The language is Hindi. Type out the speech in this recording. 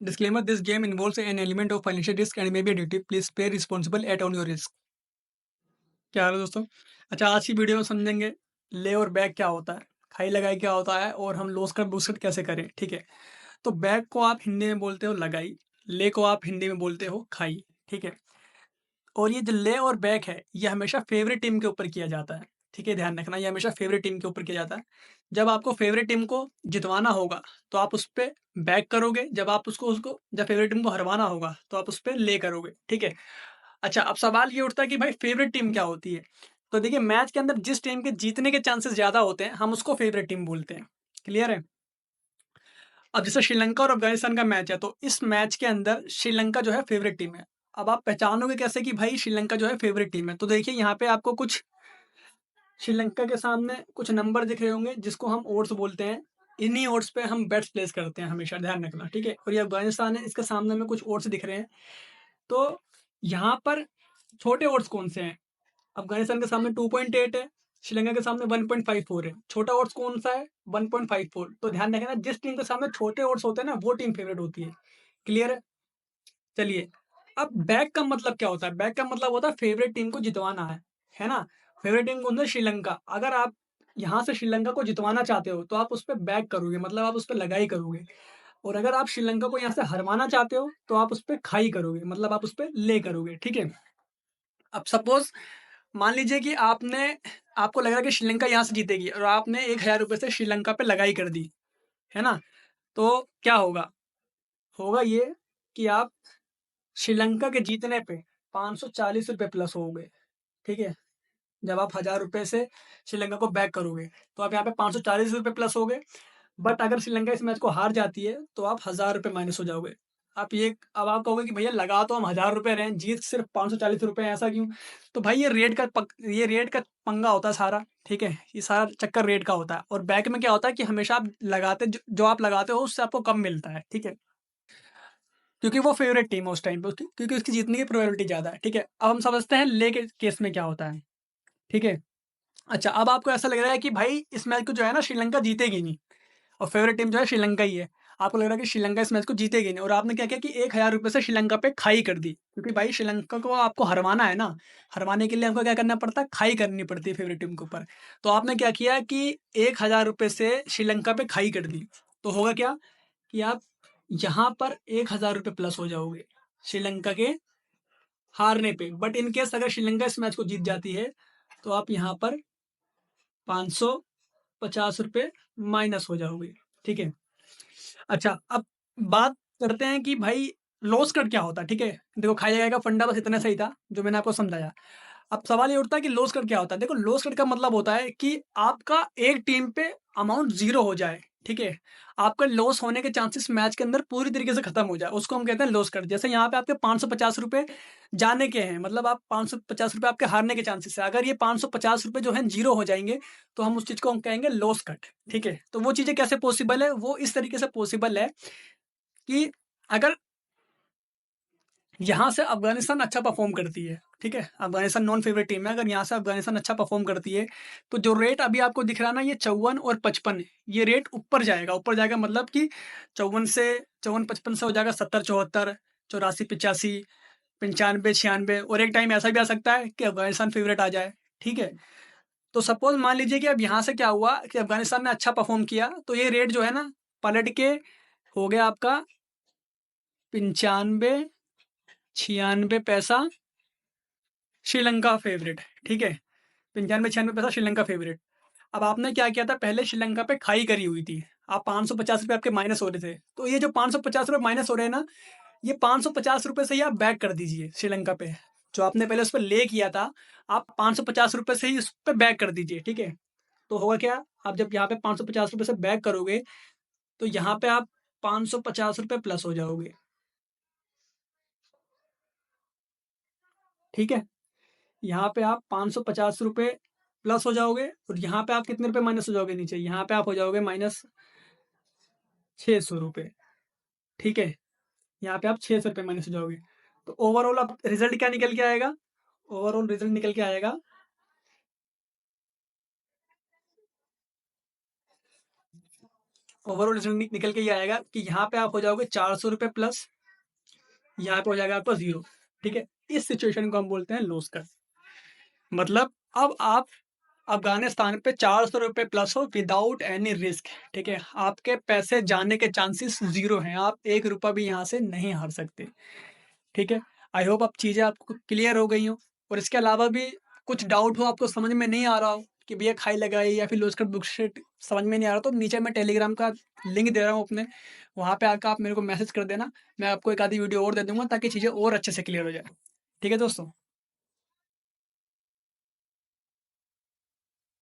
Disclaimer: This game involves an element of financial risk and may be addictive. Please play responsible at on your risk. क्या हाल है दोस्तों? अच्छा, आज की वीडियो में समझेंगे ले और बैक क्या होता है, खाई लगाई क्या होता है और हम लॉस कट बूस्ट कैसे करें। ठीक है, तो बैक को आप हिंदी में बोलते हो लगाई, ले को आप हिंदी में बोलते हो खाई। ठीक है, और ये जो ले और बैक है ये हमेशा फेवरेट टीम के ऊपर किया जाता है। ठीक है, ध्यान रखना, ये हमेशा फेवरेट टीम के ऊपर किया जाता है। जब आपको फेवरेट टीम को जितवाना होगा तो आप उस पर बैक करोगे, जब आप उसको उसको जब फेवरेट टीम को हरवाना होगा तो आप उस पर ले करोगे। ठीक है, अच्छा, अब सवाल ये उठता है कि भाई फेवरेट टीम क्या होती है? तो देखिए, मैच के अंदर जिस टीम के जीतने के चांसेस ज्यादा होते हैं हम उसको फेवरेट टीम बोलते हैं। क्लियर है? अब जैसे श्रीलंका और अफगानिस्तान का मैच है तो इस मैच के अंदर श्रीलंका जो है फेवरेट टीम है। अब आप पहचानोगे कैसे कि भाई श्रीलंका जो है फेवरेट टीम है? तो देखिए, यहाँ पे आपको कुछ श्रीलंका के सामने कुछ नंबर दिख रहे होंगे जिसको हम ओड्स बोलते हैं। इन्हीं ओड्स पे हम बेट्स प्लेस करते हैं, हमेशा ध्यान रखना। ठीक है, और ये अफगानिस्तान है, इसके सामने में कुछ ओड्स दिख रहे हैं। तो यहाँ पर छोटे ओड्स कौन से हैं? अफगानिस्तान के सामने 2.8 है, श्रीलंका के सामने 1.54 है। छोटा ओड्स कौन सा है? 1.54। तो ध्यान रखना, जिस टीम के सामने छोटे ओड्स होते हैं ना वो टीम फेवरेट होती है। क्लियर है? चलिए, अब बैक का मतलब क्या होता है? बैक का मतलब होता है फेवरेट टीम को जितवाना है ना? फेवरेट टीम कौन सा? श्रीलंका। अगर आप यहाँ से श्रीलंका को जितवाना चाहते हो तो आप उस पर बैक करोगे, मतलब आप उस पर लगाई करोगे। और अगर आप श्रीलंका को यहाँ से हरवाना चाहते हो तो आप उस पर खाई करोगे, मतलब आप उस पर ले करोगे। ठीक है, अब सपोज मान लीजिए कि आपको लग रहा है कि श्रीलंका यहाँ से जीतेगी और आपने 1,000 रुपये से श्रीलंका पे लगाई कर दी, है ना? तो क्या होगा? होगा ये कि आप श्रीलंका के जीतने पे 540 रुपये प्लस होगे। ठीक है, जब आप 1,000 रुपये से श्रीलंका को बैक करोगे तो आप यहाँ पे 540 रुपये प्लस होगे। बट अगर श्रीलंका इस मैच को हार जाती है तो आप 1,000 रुपये माइनस हो जाओगे। अब आप कहोगे कि भैया लगा तो हम 1,000 रुपये रहे हैं, जीत सिर्फ 540 रुपये, ऐसा क्यों? तो भाई ये रेट का पंगा होता है सारा। ठीक है, ये सारा चक्कर रेट का होता है। और बैक में क्या होता है कि हमेशा आप लगाते जो आप लगाते हो उससे आपको कम मिलता है। ठीक है, क्योंकि वो फेवरेट टीम है उस टाइम पे उसकी, क्योंकि उसकी जीतने की प्रोबेबिलिटी ज़्यादा है। ठीक है, अब हम समझते हैं ले के केस में क्या होता है। ठीक है, अच्छा, अब आपको ऐसा लग रहा है कि भाई इस मैच को जो है ना श्रीलंका जीतेगी नहीं, और फेवरेट टीम जो है श्रीलंका ही है। आपको लग रहा है कि श्रीलंका इस मैच को जीतेगी नहीं, और आपने क्या किया कि 1,000 रुपये से श्रीलंका पे खाई कर दी, क्योंकि भाई श्रीलंका को आपको हरवाना है ना। हरवाने के लिए आपको क्या करना पड़ता है? खाई करनी पड़ती है फेवरेट टीम के ऊपर। तो आपने क्या किया कि 1,000 रुपये से श्रीलंका पे खाई कर दी। तो होगा क्या कि आप यहाँ पर 1,000 रुपये प्लस हो जाओगे श्रीलंका के हारने पे। बट इन केस अगर श्रीलंका इस मैच को जीत जाती है तो आप यहाँ पर 550 रुपये माइनस हो जाओगे। ठीक है, अच्छा, अब बात करते हैं कि भाई लॉस कट क्या होता है। ठीक है, देखो, खाया जाएगा फंडा बस इतना सही था जो मैंने आपको समझाया। अब सवाल ये उठता है कि लॉस कट क्या होता है। देखो, लॉस कट का मतलब होता है कि आपका एक टीम पे अमाउंट जीरो हो जाए। ठीक है, आपका लॉस होने के चांसेस मैच के अंदर पूरी तरीके से खत्म हो जाए, उसको हम कहते हैं लॉस कट। जैसे यहाँ पे आपके 550 रुपये जाने के हैं, मतलब आप 550 रुपये आपके हारने के चांसेस है। अगर ये 550 रुपये जो है जीरो हो जाएंगे तो हम उस चीज को हम कहेंगे लॉस कट। ठीक है, तो वो चीजें कैसे पॉसिबल है? वो इस तरीके से पॉसिबल है कि अगर यहाँ से अफ़गानिस्तान अच्छा परफ़ॉर्म करती है। ठीक है? अफ़गानिस्तान नॉन फ़ेवरेट टीम है, अगर यहाँ से अफ़गानिस्तान अच्छा परफ़ॉर्म करती है, तो जो रेट अभी आपको दिख रहा है ना, ये 54 और 55, ये रेट ऊपर जाएगा, मतलब कि 54-55 से हो जाएगा 70-74, 84-85, 95-96, और एक टाइम ऐसा भी आ सकता है कि अफ़गानिस्तान फ़ेवरेट आ जाए। ठीक है? तो सपोज़ मान लीजिए कि अब यहाँ से क्या हुआ कि अफ़गानिस्तान ने अच्छा परफ़ॉर्म किया, तो ये रेट जो है ना पलट के हो गया आपका 95, 96 पैसा श्रीलंका फेवरेट। ठीक है, 95-96 पैसा श्रीलंका फेवरेट। अब आपने क्या किया था? पहले श्रीलंका पे खाई करी हुई थी, आप 550 रुपये आपके माइनस हो रहे थे। तो ये जो 550 रुपये माइनस हो रहे हैं ना, ये 550 रुपये से ही आप बैक कर दीजिए श्रीलंका पे। जो आपने पहले उस पर ले किया था, आप 550 रुपये से ही उस पर बैक कर दीजिए। ठीक है, तो होगा क्या? आप जब यहाँ पे 550 रुपये से बैक करोगे तो यहाँ पे आप 550 रुपये प्लस हो जाओगे। ठीक है, यहाँ पे आप 550 रुपये प्लस हो जाओगे, और यहाँ पे आप कितने रुपए माइनस हो जाओगे नीचे? यहाँ पे आप हो जाओगे माइनस 600 रुपये। ठीक है, यहाँ पे आप 600 रुपये माइनस हो जाओगे। तो ओवरऑल अब रिजल्ट क्या निकल के आएगा? ओवरऑल रिजल्ट निकल के आएगा ओवरऑल रिजल्ट निकल के ये आएगा कि यहाँ पे आप हो जाओगे ₹400 प्लस, यहाँ पे हो जाएगा आपका 0, ठीक है? इस सिचुएशन को हम बोलते हैं लॉस कट। मतलब अब आप अफ़गानिस्तान स्थान पे ₹400 प्लस हो विदाउट एनी रिस्क, ठीक है? आपके पैसे जाने के चांसेस 0 हैं, आप ₹1 भी यहाँ से नहीं हार सकते, ठीक है? आई होप अब चीज़ें आपको क्लियर हो गई हों, और इसके अलावा भी कुछ डाउट हो, आपको समझ में नहीं आ रहा हो कि भैया खाई लगाई या फिर लूज़ कट बुशशिट समझ में नहीं आ रहा, तो नीचे मैं टेलीग्राम का लिंक दे रहा हूँ अपने, वहाँ पे आकर आप मेरे को मैसेज कर देना। मैं आपको एक आधी वीडियो और दे दूँगा ताकि चीज़ें और अच्छे से क्लियर हो जाएँ। ठीक है दोस्तों?